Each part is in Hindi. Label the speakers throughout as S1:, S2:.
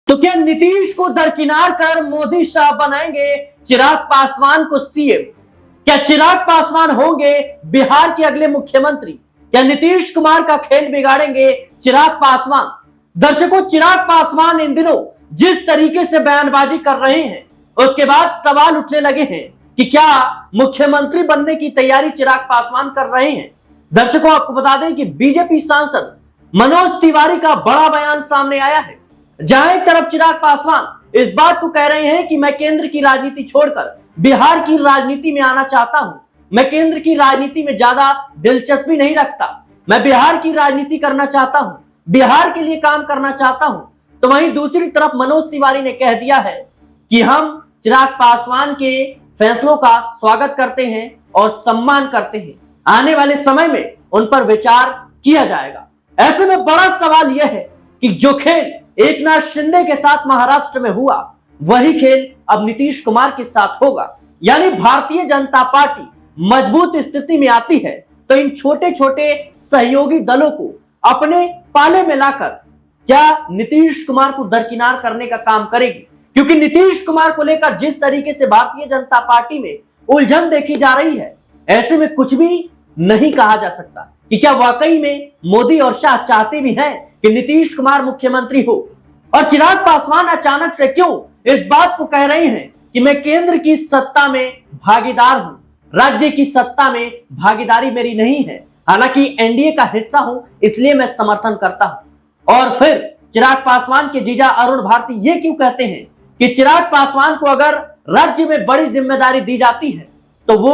S1: तो क्या नीतीश को दरकिनार कर मोदी शाह बनाएंगे चिराग पासवान को सीएम? क्या चिराग पासवान होंगे बिहार के अगले मुख्यमंत्री? क्या नीतीश कुमार का खेल बिगाड़ेंगे चिराग पासवान? दर्शकों, चिराग पासवान इन दिनों जिस तरीके से बयानबाजी कर रहे हैं, उसके बाद सवाल उठने लगे हैं कि क्या मुख्यमंत्री बनने की तैयारी चिराग पासवान कर रहे हैं। दर्शकों, आपको बता दें कि बीजेपी सांसद मनोज तिवारी का बड़ा बयान सामने आया है, जहां एक तरफ चिराग पासवान इस बात को कह रहे हैं कि मैं केंद्र की राजनीति छोड़कर बिहार की राजनीति में आना चाहता हूं, मैं केंद्र की राजनीति में ज्यादा दिलचस्पी नहीं रखता, मैं बिहार की राजनीति करना चाहता हूं, बिहार के लिए काम करना चाहता हूं। तो वहीं दूसरी तरफ मनोज तिवारी ने कह दिया है कि हम चिराग पासवान के फैसलों का स्वागत करते हैं और सम्मान करते हैं, आने वाले समय में उन पर विचार किया जाएगा। ऐसे में बड़ा सवाल यह है कि जो खेल एकनाथ शिंदे के साथ महाराष्ट्र में हुआ, वही खेल अब नीतीश कुमार के साथ होगा। यानी भारतीय जनता पार्टी मजबूत स्थिति में आती है तो इन छोटे छोटे सहयोगी दलों को अपने पाले में लाकर क्या नीतीश कुमार को दरकिनार करने का काम करेगी, क्योंकि नीतीश कुमार को लेकर जिस तरीके से भारतीय जनता पार्टी में उलझन देखी जा रही है, ऐसे में कुछ भी नहीं कहा जा सकता कि क्या वाकई में मोदी और शाह चाहते भी हैं कि नीतीश कुमार मुख्यमंत्री हो। और चिराग पासवान अचानक से क्यों इस बात को कह रहे हैं कि मैं केंद्र की सत्ता में भागीदार हूं, राज्य की सत्ता में भागीदारी मेरी नहीं है, हालांकि एनडीए का हिस्सा हूं इसलिए मैं समर्थन करता हूं। और फिर चिराग पासवान के जीजा अरुण भारती ये क्यों कहते हैं कि चिराग पासवान को अगर राज्य में बड़ी जिम्मेदारी दी जाती है तो वो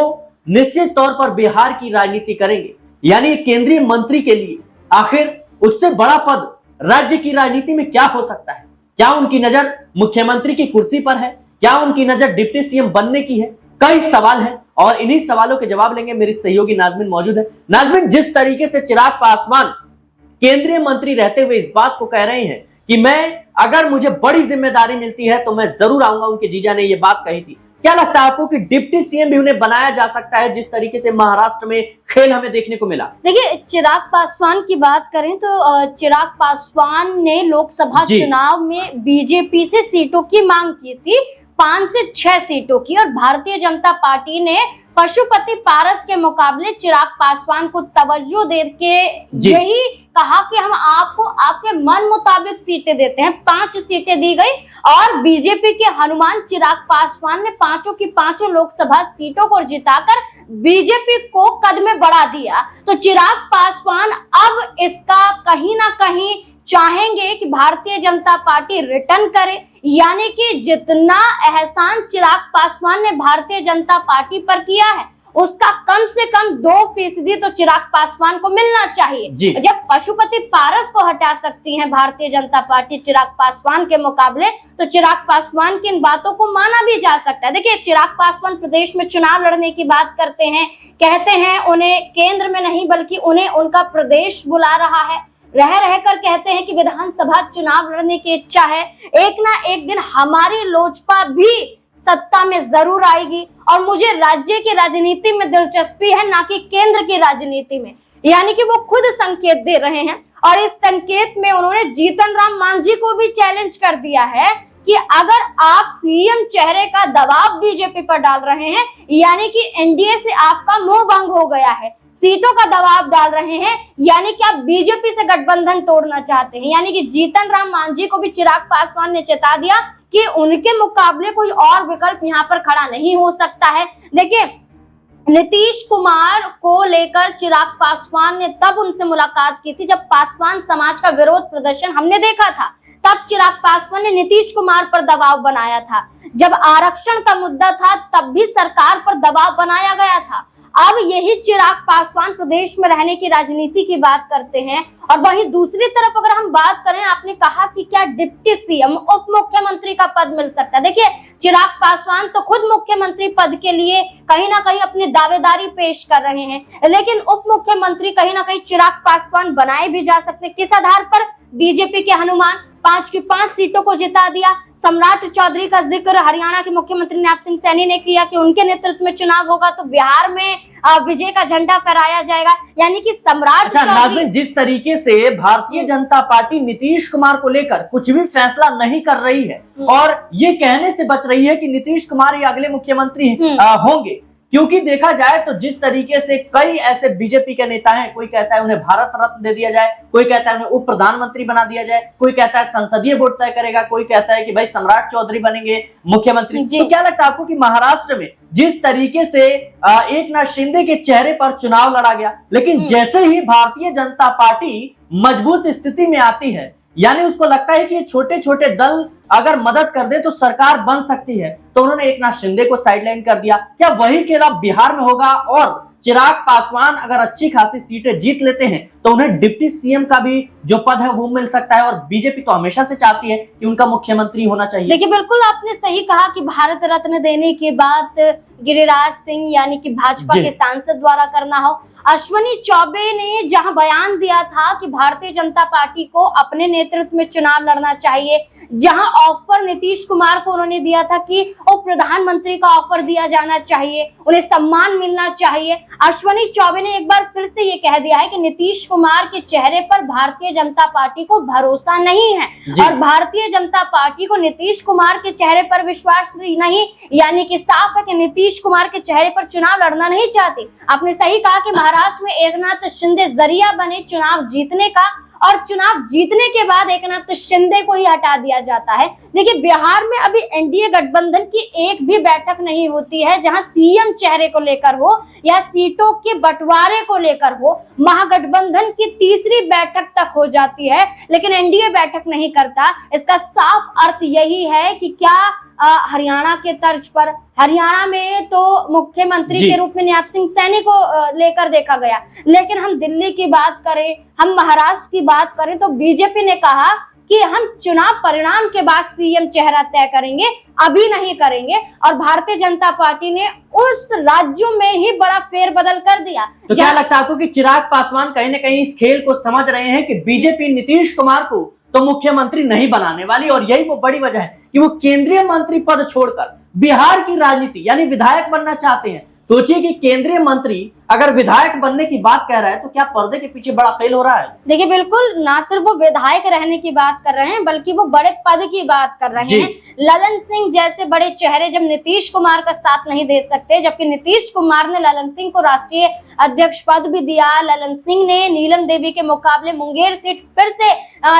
S1: निश्चित तौर पर बिहार की राजनीति करेंगे। यानी केंद्रीय मंत्री के लिए आखिर उससे बड़ा पद राज्य की राजनीति में क्या हो सकता है? क्या उनकी नजर मुख्यमंत्री की कुर्सी पर है? क्या उनकी नजर डिप्टी सीएम बनने की है? कई सवाल हैं और इन्हीं सवालों के जवाब लेंगे मेरी सहयोगी नाजमिन मौजूद है। नाजमिन, जिस तरीके से चिराग पासवान केंद्रीय मंत्री रहते हुए इस बात को कह रहे हैं कि मैं अगर मुझे बड़ी जिम्मेदारी मिलती है तो मैं जरूर आऊंगा, उनके जीजा ने यह बात कही थी, क्या लगता है आपको कि डिप्टी सीएम भी उन्हें बनाया जा सकता है जिस तरीके से महाराष्ट्र में खेल हमें देखने को मिला?
S2: देखिए, चिराग पासवान की बात करें तो चिराग पासवान ने लोकसभा चुनाव में बीजेपी से सीटों की मांग की थी, 5 से 6 सीटों की, और भारतीय जनता पार्टी ने पशुपति पारस के मुकाबले चिराग पासवान को तवज्जो दे के यही कहा कि हम आपको आपके मन मुताबिक सीटें देते हैं। 5 सीटें दी गई और बीजेपी के हनुमान चिराग पासवान ने 5 की 5 लोकसभा सीटों को जिताकर बीजेपी को कद में बढ़ा दिया। तो चिराग पासवान अब इसका कहीं ना कहीं चाहेंगे कि भारतीय जनता पार्टी रिटर्न करे, यानी कि जितना एहसान चिराग पासवान ने भारतीय जनता पार्टी पर किया है उसका कम से कम 2% तो चिराग पासवान को मिलना चाहिए। जब पशुपति पारस को हटा सकती है भारतीय जनता पार्टी चिराग पासवान के मुकाबले, तो चिराग पासवान की इन बातों को माना भी जा सकता है। देखिए, चिराग पासवान प्रदेश में चुनाव लड़ने की बात करते हैं, कहते हैं उन्हें केंद्र में नहीं बल्कि उन्हें उनका प्रदेश बुला रहा है, रह रहकर कहते हैं कि विधानसभा चुनाव लड़ने की इच्छा है, एक ना एक दिन हमारी लोजपा भी सत्ता में जरूर आएगी और मुझे राज्य की राजनीति में दिलचस्पी है, ना कि केंद्र की राजनीति में। यानी कि वो खुद संकेत दे रहे हैं और इस संकेत में उन्होंने जीतन राम मांझी को भी चैलेंज कर दिया है कि अगर आप सीएम चेहरे का दबाव बीजेपी पर डाल रहे हैं, यानी कि एनडीए से आपका मोह भंग हो गया है, सीटों का दबाव डाल रहे हैं, यानी कि आप बीजेपी से गठबंधन तोड़ना चाहते हैं। यानी कि जीतन राम मांझी को भी चिराग पासवान ने चेता दिया कि उनके मुकाबले कोई और विकल्प यहाँ पर खड़ा नहीं हो सकता है। देखिए, नीतीश कुमार को लेकर चिराग पासवान ने तब उनसे मुलाकात की थी जब पासवान समाज का विरोध प्रदर्शन हमने देखा था, तब चिराग पासवान ने नीतीश कुमार पर दबाव बनाया था। जब आरक्षण का मुद्दा था तब भी सरकार पर दबाव बनाया गया था। अब यही चिराग पासवान प्रदेश में रहने की राजनीति की बात करते हैं। और वहीं दूसरी तरफ अगर हम बात करें, आपने कहा कि क्या डिप्टी सीएम उप मुख्यमंत्री का पद मिल सकता है। देखिए, चिराग पासवान तो खुद मुख्यमंत्री पद के लिए कहीं ना कहीं अपनी दावेदारी पेश कर रहे हैं, लेकिन उप मुख्यमंत्री कहीं ना कहीं चिराग पासवान बनाए भी जा सकते हैं। किस आधार पर? बीजेपी के हनुमान 5 की 5 सीटों को जिता दिया। सम्राट चौधरी का जिक्र हरियाणा के मुख्यमंत्री नैब सिंह सैनी ने किया कि उनके नेतृत्व में चुनाव होगा तो बिहार में विजय का झंडा फहराया जाएगा। यानी कि सम्राट
S1: नाज़रीन, जिस तरीके से भारतीय जनता पार्टी नीतीश कुमार को लेकर कुछ भी फैसला नहीं कर रही है और ये कहने से बच रही है कि नीतीश कुमार ही अगले मुख्यमंत्री होंगे, क्योंकि देखा जाए तो जिस तरीके से कई ऐसे बीजेपी के नेता हैं, कोई कहता है उन्हें भारत रत्न दे दिया जाए, कोई कहता है उन्हें उप प्रधानमंत्री बना दिया जाए, कोई कहता है संसदीय वोट तय करेगा, कोई कहता है कि भाई सम्राट चौधरी बनेंगे मुख्यमंत्री। तो क्या लगता है आपको कि महाराष्ट्र में जिस तरीके से एकनाथ शिंदे के चेहरे पर चुनाव लड़ा गया, लेकिन जैसे ही भारतीय जनता पार्टी मजबूत स्थिति में आती है, यानी उसको लगता है कि ये छोटे छोटे दल अगर मदद कर दे तो सरकार बन सकती है, तो उन्होंने एकनाथ शिंदे को साइडलाइन कर दिया। क्या वही खेल अब बिहार में होगा और चिराग पासवान अगर अच्छी खासी सीटें जीत लेते हैं तो उन्हें डिप्टी सीएम का भी जो पद है वो मिल सकता है, और बीजेपी तो हमेशा से चाहती है कि उनका मुख्यमंत्री होना चाहिए।
S2: देखिए, बिल्कुल आपने सही कहा कि भारत रत्न देने की बात गिरिराज सिंह यानी कि भाजपा के सांसद द्वारा करना हो। अश्विनी चौबे ने जहां बयान दिया था कि भारतीय जनता पार्टी को अपने नेतृत्व में चुनाव लड़ना चाहिए, जहां ऑफर नीतीश कुमार को उन्होंने दिया था कि उप प्रधानमंत्री का ऑफर दिया जाना चाहिए, उन्हें सम्मान मिलना चाहिए, अश्विनी चौबे ने एक बार फिर से ये कह दिया है कि नीतीश कुमार के चेहरे पर भारतीय जनता पार्टी को भरोसा नहीं है और भारतीय जनता पार्टी को नीतीश कुमार के चेहरे पर विश्वास नहीं, यानी कि साफ है कि नीतीश कुमार के चेहरे पर चुनाव लड़ना नहीं चाहते। आपने सही कहा कि महाराष्ट्र में एकनाथ शिंदे जरिया बने चुनाव जीतने का, और चुनाव जीतने के बाद एकनाथ शिंदे को ही हटा दिया जाता है। देखिए, बिहार में अभी एनडीए गठबंधन की एक भी बैठक नहीं होती है जहां सीएम चेहरे को लेकर हो या सीटों के बंटवारे को लेकर हो। महागठबंधन की तीसरी बैठक तक हो जाती है लेकिन एनडीए बैठक नहीं करता। इसका साफ अर्थ यही है कि क्या हरियाणा के तर्ज पर, हरियाणा में तो मुख्यमंत्री के रूप में नैब सिंह सैनी को लेकर देखा गया, लेकिन हम दिल्ली की बात करें, हम महाराष्ट्र की बात करें तो बीजेपी ने कहा कि हम चुनाव परिणाम के बाद सीएम चेहरा तय करेंगे, अभी नहीं करेंगे। और भारतीय जनता पार्टी ने उस राज्यों में ही बड़ा फेरबदल कर दिया।
S1: तो क्या लगता है आपको कि चिराग पासवान कहीं ना कहीं इस खेल को समझ रहे हैं कि बीजेपी नीतीश कुमार को तो मुख्यमंत्री नहीं बनाने वाली, और यही वो बड़ी वजह है कि वो केंद्रीय मंत्री पद छोड़कर बिहार की राजनीति यानी विधायक बनना चाहते हैं। सोचिए कि केंद्रीय मंत्री अगर विधायक बनने की बात कह रहा है तो क्या पर्दे के पीछे बड़ा फेल हो रहा है?
S2: देखिए, बिल्कुल ना सिर्फ वो विधायक रहने की बात कर रहे हैं बल्कि वो बड़े पद की बात कर रहे हैं। ललन सिंह जैसे बड़े चेहरे जब नीतीश कुमार का साथ नहीं दे सकते, जबकि नीतीश कुमार ने ललन सिंह को राष्ट्रीय अध्यक्ष पद भी दिया। ललन सिंह ने नीलम देवी के मुकाबले मुंगेर सीट फिर से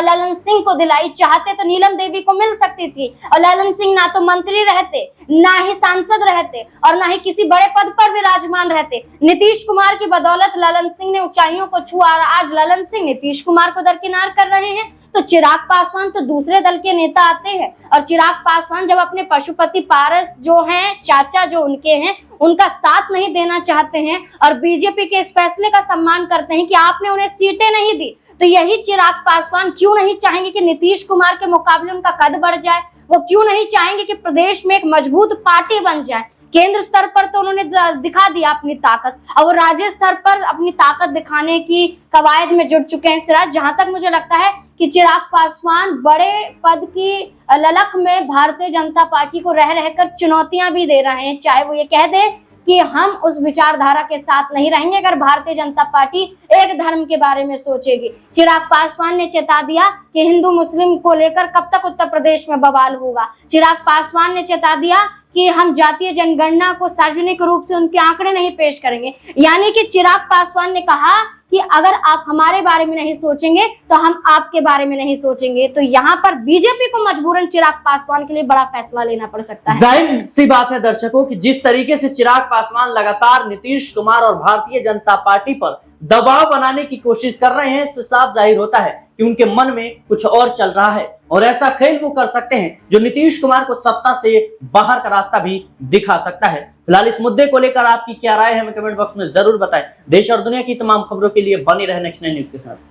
S2: ललन सिंह को दिलाई, चाहते तो नीलम देवी को मिल सकती थी, और ललन सिंह ना तो मंत्री रहते, ना ही सांसद रहते और ना ही किसी बड़े पद पर विराजमान रहते। नीतीश कुमार की बदौलत ललन सिंह ने ऊंचाइयों को छुआ, आज ललन सिंह नीतीश कुमार को दरकिनार कर रहे हैं। तो चिराग पासवान तो दूसरे दल के नेता आते हैं, और चिराग पासवान जब अपने पशुपति पारस जो हैं, चाचा जो उनके हैं, उनका साथ नहीं देना चाहते हैं और बीजेपी के इस फैसले का सम्मान करते हैं कि आपने उन्हें सीटें नहीं दी, तो यही चिराग पासवान क्यों नहीं चाहेंगे कि नीतीश कुमार के मुकाबले उनका कद बढ़ जाए? वो क्यों नहीं चाहेंगे कि प्रदेश में एक मजबूत पार्टी बन जाए? केंद्र स्तर पर तो उन्होंने दिखा दिया अपनी ताकत, और वो राज्य स्तर पर अपनी ताकत दिखाने की कवायद में जुट चुके हैं सिराज। जहां तक मुझे लगता है कि चिराग पासवान बड़े पद की ललक में भारतीय जनता पार्टी को रह रहकर चुनौतियां भी दे रहे हैं, चाहे वो ये कह दे कि हम उस विचारधारा के साथ नहीं रहेंगे अगर भारतीय जनता पार्टी एक धर्म के बारे में सोचेगी। चिराग पासवान ने चेता दिया कि हिंदू मुस्लिम को लेकर कब तक उत्तर प्रदेश में बवाल होगा। चिराग पासवान ने चेता दिया कि हम जातीय जनगणना को सार्वजनिक रूप से उनके आंकड़े नहीं पेश करेंगे। यानी कि चिराग पासवान ने कहा कि अगर आप हमारे बारे में नहीं सोचेंगे तो हम आपके बारे में नहीं सोचेंगे। तो यहाँ पर बीजेपी को मजबूरन चिराग पासवान के लिए बड़ा फैसला लेना पड़ सकता है।
S1: जाहिर सी बात है दर्शकों कि जिस तरीके से चिराग पासवान लगातार नीतीश कुमार और भारतीय जनता पार्टी पर दबाव बनाने की कोशिश कर रहे हैं, इससे साफ जाहिर होता है कि उनके मन में कुछ और चल रहा है, और ऐसा खेल वो कर सकते हैं जो नीतीश कुमार को सत्ता से बाहर का रास्ता भी दिखा सकता है। फिलहाल इस मुद्दे को लेकर आपकी क्या राय है हमें कमेंट बॉक्स में जरूर बताएं। देश और दुनिया की तमाम खबरों के लिए बने रहें नेक्स्ट 9 न्यूज के साथ।